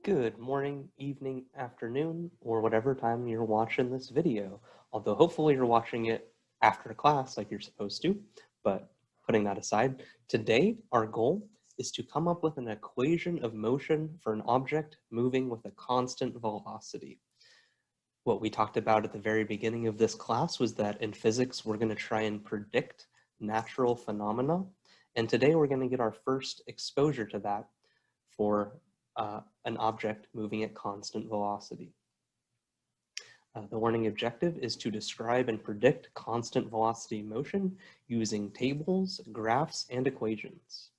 Good morning, evening, afternoon, or whatever time you're watching this video. Although hopefully you're watching it after class like you're supposed to, but putting that aside, today our goal is to come up with an equation of motion for an object moving with a constant velocity. What we talked about at the very beginning of this class was that in physics, we're going to try and predict natural phenomena. And today we're going to get our first exposure to that for an object moving at constant velocity. The learning objective is to describe and predict constant velocity motion using tables, graphs, and equations.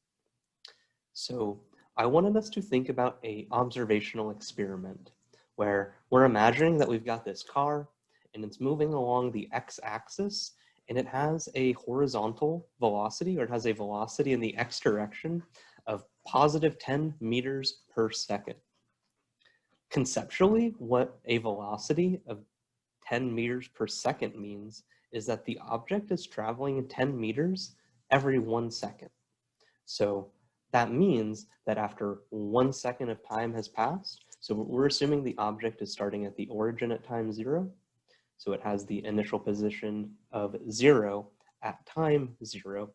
So I wanted us to think about an observational experiment where we're imagining that we've got this car and it's moving along the x-axis and it has a horizontal velocity, or it has a velocity in the x direction of positive 10 meters per second. Conceptually, what a velocity of 10 meters per second means is that the object is traveling 10 meters every 1 second. So that means that after 1 second of time has passed, so we're assuming the object is starting at the origin at time 0. So it has the initial position of 0 at time 0.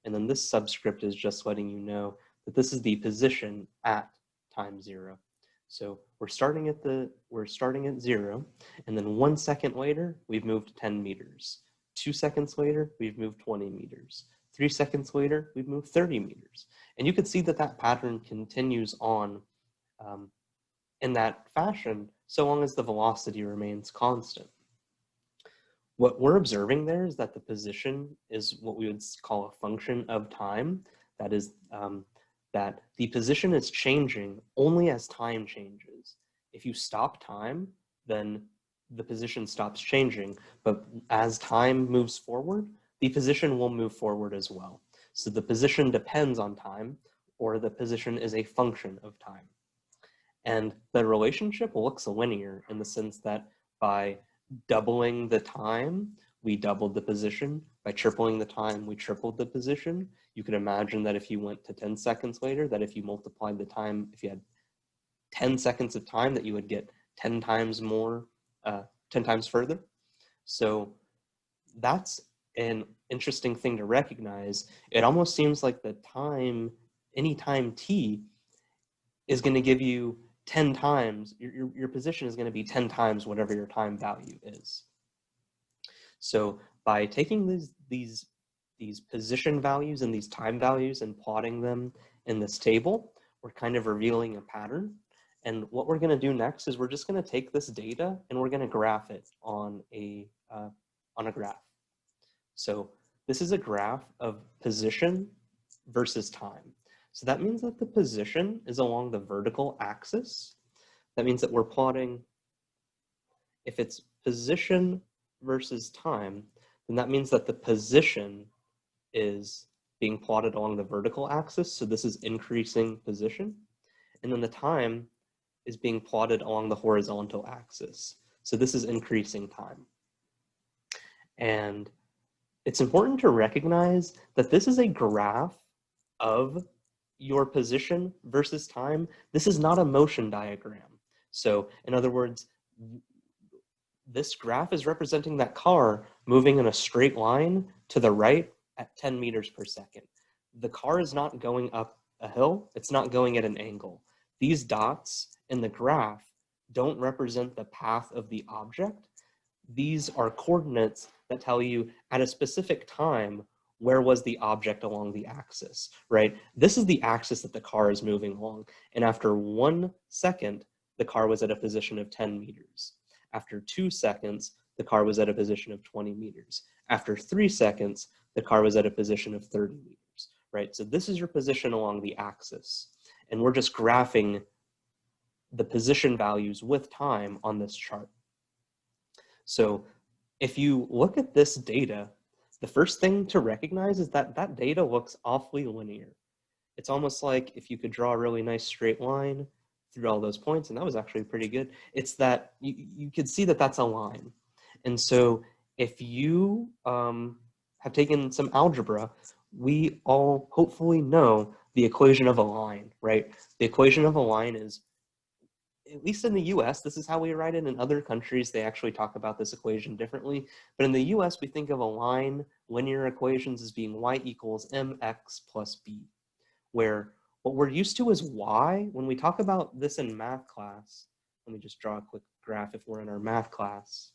And then this subscript is just letting you know that this is the position at time 0. So we're starting at 0, and then 1 second later, we've moved 10 meters. 2 seconds later, we've moved 20 meters. 3 seconds later, we've moved 30 meters. And you can see that that pattern continues on in that fashion, so long as the velocity remains constant. What we're observing there is that the position is what we would call a function of time. That is, that the position is changing only as time changes. If you stop time, then the position stops changing. But as time moves forward, the position will move forward as well. So the position depends on time, or the position is a function of time. And the relationship looks linear in the sense that by doubling the time, we doubled the position. By tripling the time, we tripled the position. You could imagine that if you went to 10 seconds later, that if you multiplied the time, if you had 10 seconds of time, that you would get 10 times more, 10 times further. So that's an interesting thing to recognize. It almost seems like the time, any time t, is going to give you 10 times, your position is going to be 10 times whatever your time value is. So by taking these position values and these time values and plotting them in this table, we're kind of revealing a pattern. And what we're going to do next is we're just going to take this data and we're going to graph it on a graph. So this is a graph of position versus time. So that means that the position is along the vertical axis. That means that we're plotting, if it's position versus time, then that means that the position is being plotted along the vertical axis. So this is increasing position. And then the time is being plotted along the horizontal axis. So this is increasing time. And it's important to recognize that this is a graph of your position versus time. This is not a motion diagram. So in other words, this graph is representing that car moving in a straight line to the right at 10 meters per second. The car is not going up a hill. It's not going at an angle. These dots in the graph don't represent the path of the object. These are coordinates that tell you at a specific time, where was the object along the axis, right? This is the axis that the car is moving along. And after 1 second, the car was at a position of 10 meters. After 2 seconds, the car was at a position of 20 meters. After 3 seconds, the car was at a position of 30 meters, right? So this is your position along the axis. And we're just graphing the position values with time on this chart. So if you look at this data, the first thing to recognize is that that data looks awfully linear. It's almost like if you could draw a really nice straight line through all those points, and that was actually pretty good. It's that you could see that that's a line. And so if you have taken some algebra, we all hopefully know the equation of a line, right? The equation of a line is at least in the US, this is how we write it. In other countries, they actually talk about this equation differently. But in the US, we think of a line linear equations as being y equals mx plus b, where what we're used to is y. When we talk about this in math class, let me just draw a quick graph if we're in our math class.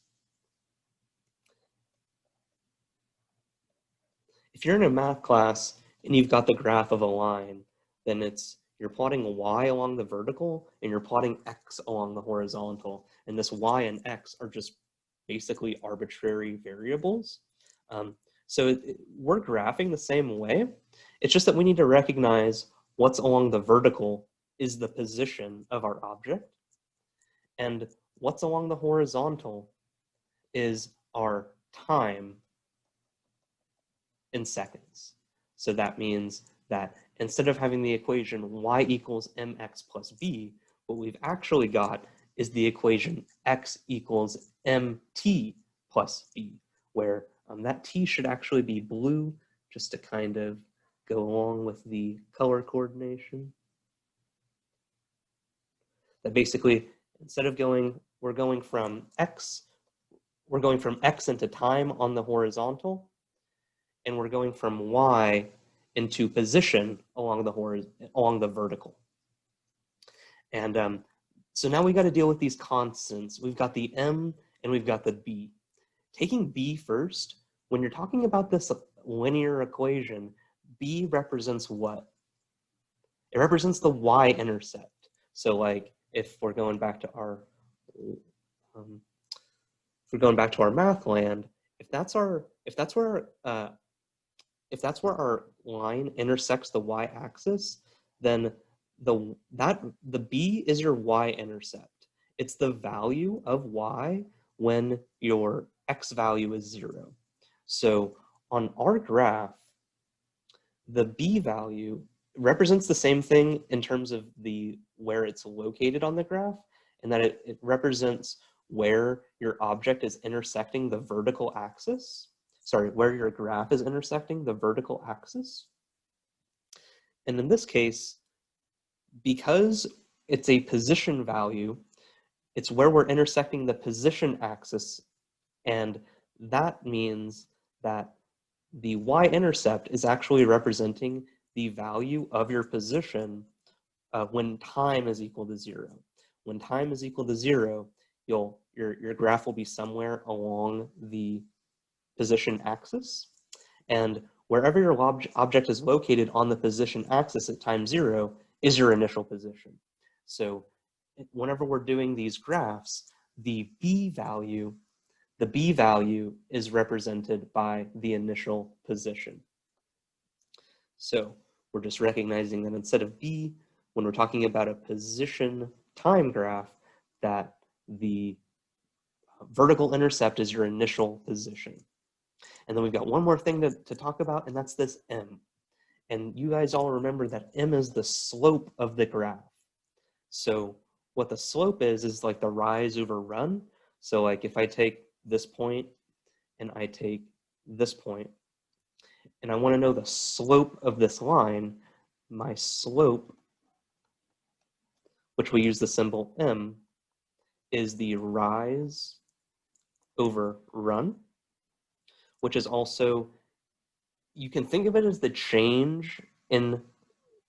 If you're in a math class and you've got the graph of a line, then you're plotting y along the vertical and you're plotting x along the horizontal. And this y and x are just basically arbitrary variables. So we're graphing the same way. It's just that we need to recognize what's along the vertical is the position of our object, and what's along the horizontal is our time in seconds. So that means that instead of having the equation y equals mx plus b, what we've actually got is the equation x equals mt plus b, where that t should actually be blue, just to kind of go along with the color coordination. That basically, instead of we're going from x into time on the horizontal, and we're going from y into position along the vertical. And so now we got to deal with these constants. We've got the m and we've got the b. Taking b first, when you're talking about this linear equation, b represents what? It represents the y-intercept. So like if we're going back to our math land, if that's where our line intersects the y-axis, then the b is your y-intercept. It's the value of y when your x value is 0. So on our graph, the b value represents the same thing in terms of where it's located on the graph, and that it represents where your object is intersecting the vertical axis. Sorry, where your graph is intersecting the vertical axis. And in this case, because it's a position value, it's where we're intersecting the position axis, and that means that the y-intercept is actually representing the value of your position when time is equal to 0. When time is equal to 0, your graph will be somewhere along the position axis, and wherever your object is located on the position axis at time 0 is your initial position. So whenever we're doing these graphs, the b value is represented by the initial position. So we're just recognizing that instead of b, when we're talking about a position time graph, that the vertical intercept is your initial position. And then we've got one more thing to talk about, and that's this m. And you guys all remember that m is the slope of the graph. So what the slope is like the rise over run. So like if I take this point and I take this point, and I want to know the slope of this line, my slope, which we use the symbol m, is the rise over run, which is also, you can think of it as the change in,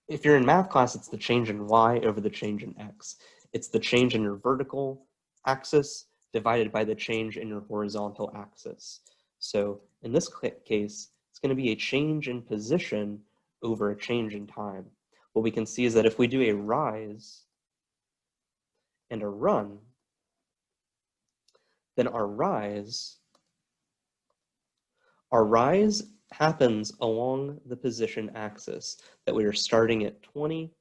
if you're in math class, it's the change in y over the change in x. It's the change in your vertical axis divided by the change in your horizontal axis. So in this case, it's going to be a change in position over a change in time. What we can see is that if we do a rise and a run, then our rise happens along the position axis, that we are starting at 20,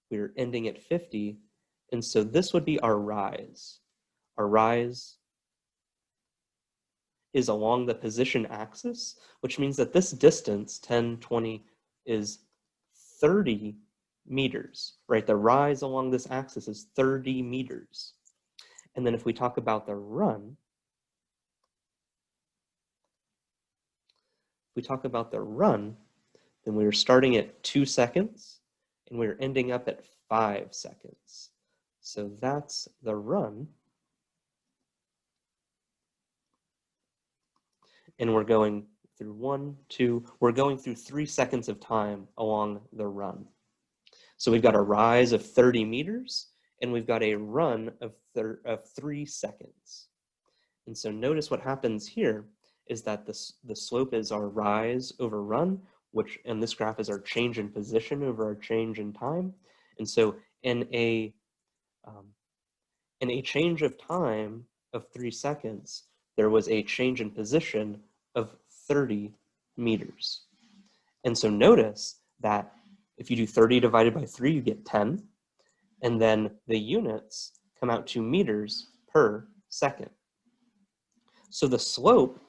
we are ending at 50, and so this would be our rise. Our rise is along the position axis, which means that this distance, 10, 20, is 30 meters, right? The rise along this axis is 30 meters. And then if we talk about the run, then we are starting at 2 seconds and we're ending up at 5 seconds. So that's the run. And we're going through we're going through 3 seconds of time along the run. So we've got a rise of 30 meters, and we've got a run of 3 seconds. And so notice what happens here is that the slope is our rise over run, which in this graph is our change in position over our change in time. And so in a change of time of 3 seconds, there was a change in position of 30 meters. And so notice that if you do 30 divided by 3, you get 10. And then the units come out to meters per second. So the slope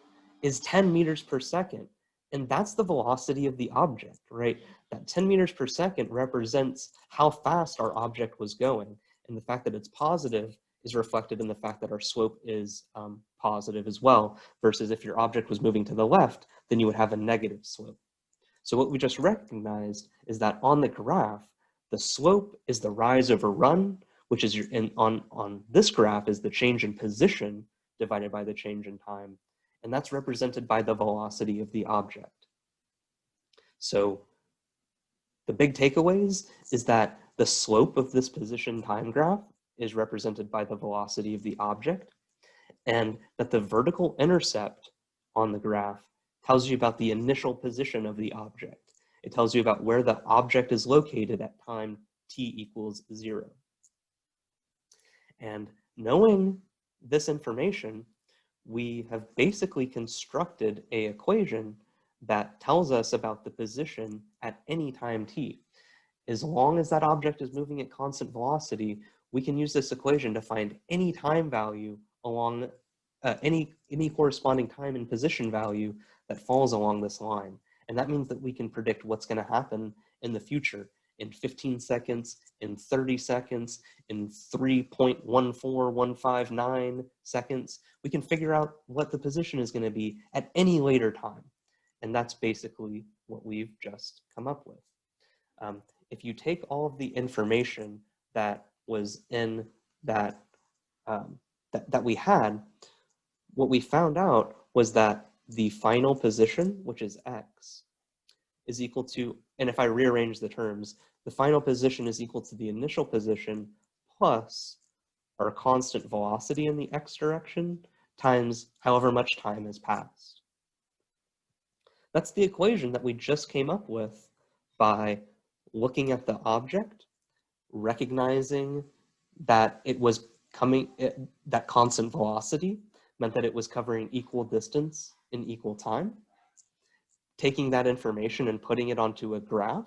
is 10 meters per second. And that's the velocity of the object, right? That 10 meters per second represents how fast our object was going. And the fact that it's positive is reflected in the fact that our slope is positive as well, versus if your object was moving to the left, then you would have a negative slope. So what we just recognized is that on the graph, the slope is the rise over run, which is on this graph is the change in position divided by the change in time. And that's represented by the velocity of the object. So the big takeaways is that the slope of this position time graph is represented by the velocity of the object, and that the vertical intercept on the graph tells you about the initial position of the object. It tells you about where the object is located at time t equals 0. And knowing this information, we have basically constructed an equation that tells us about the position at any time t. As long as that object is moving at constant velocity, we can use this equation to find any time value along any corresponding time and position value that falls along this line. And that means that we can predict what's going to happen in the future in 15 seconds, in 30 seconds, in 3.14159 seconds. We can figure out what the position is going to be at any later time. And that's basically what we've just come up with. If you take all of the information that was in that, that we had, what we found out was that the final position, which is x, is equal to, and if I rearrange the terms, the final position is equal to the initial position plus our constant velocity in the x direction times however much time has passed. That's the equation that we just came up with by looking at the object, recognizing that it was that constant velocity meant that it was covering equal distance in equal time, taking that information and putting it onto a graph,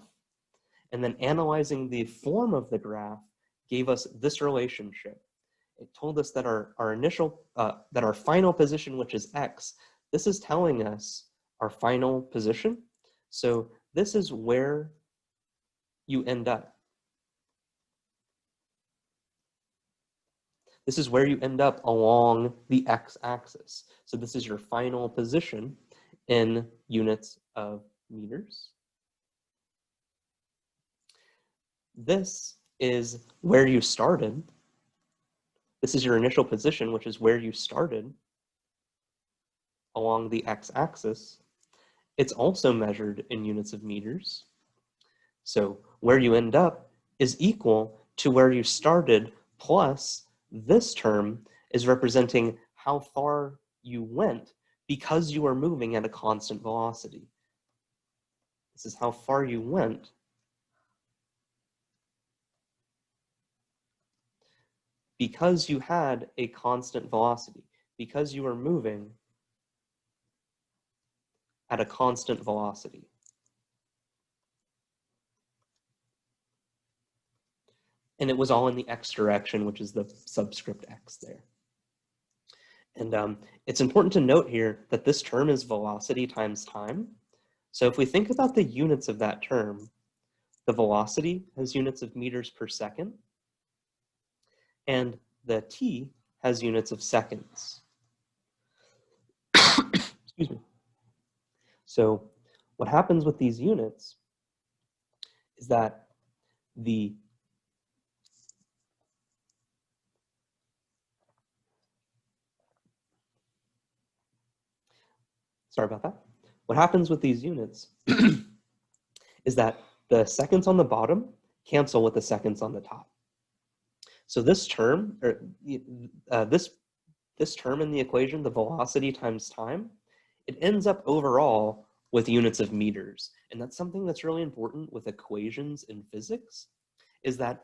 and then analyzing the form of the graph gave us this relationship. It told us that our final position, which is x, this is telling us our final position. So this is where you end up. This is where you end up along the x-axis. So this is your final position in units of meters. This is where you started. This is your initial position, which is where you started along the x-axis. It's also measured in units of meters. So where you end up is equal to where you started plus this term is representing how far you went because you are moving at a constant velocity. This is how far you went because you had a constant velocity, because you were moving at a constant velocity. And it was all in the x direction, which is the subscript x there. And it's important to note here that this term is velocity times time. So if we think about the units of that term, the velocity has units of meters per second, and the t has units of seconds. Excuse me. So what happens with these units is that the sorry about that. What happens with these units is that the seconds on the bottom cancel with the seconds on the top. So this term, or this term in the equation, the velocity times time, it ends up overall with units of meters. And that's something that's really important with equations in physics, is that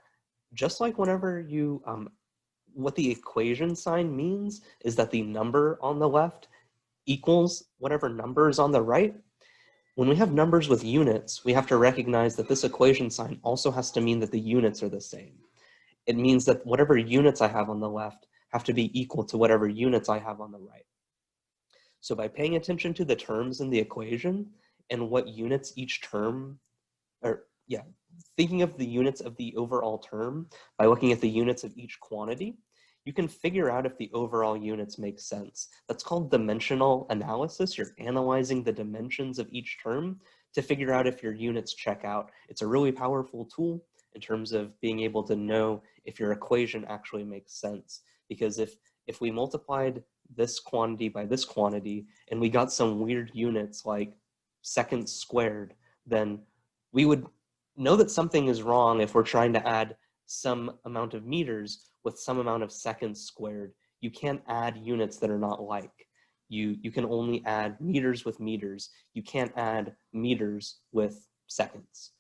just like whenever you, what the equation sign means is that the number on the left equals whatever number is on the right. When we have numbers with units, we have to recognize that this equation sign also has to mean that the units are the same. It means that whatever units I have on the left have to be equal to whatever units I have on the right. So by paying attention to the terms in the equation and what units each term, or yeah, thinking of the units of the overall term by looking at the units of each quantity, you can figure out if the overall units make sense. That's called dimensional analysis. You're analyzing the dimensions of each term to figure out if your units check out. It's a really powerful tool in terms of being able to know if your equation actually makes sense. Because if we multiplied this quantity by this quantity and we got some weird units like seconds squared, then we would know that something is wrong if we're trying to add some amount of meters with some amount of seconds squared. You can't add units that are not like. You can only add meters with meters. You can't add meters with seconds.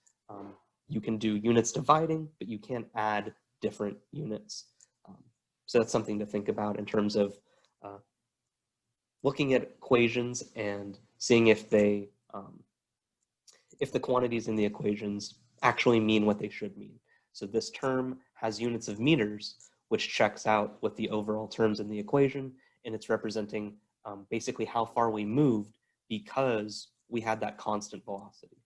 You can do units dividing, but you can't add different units. So that's something to think about in terms of looking at equations and seeing if they, if the quantities in the equations actually mean what they should mean. So this term has units of meters, which checks out with the overall terms in the equation, and it's representing basically how far we moved because we had that constant velocity.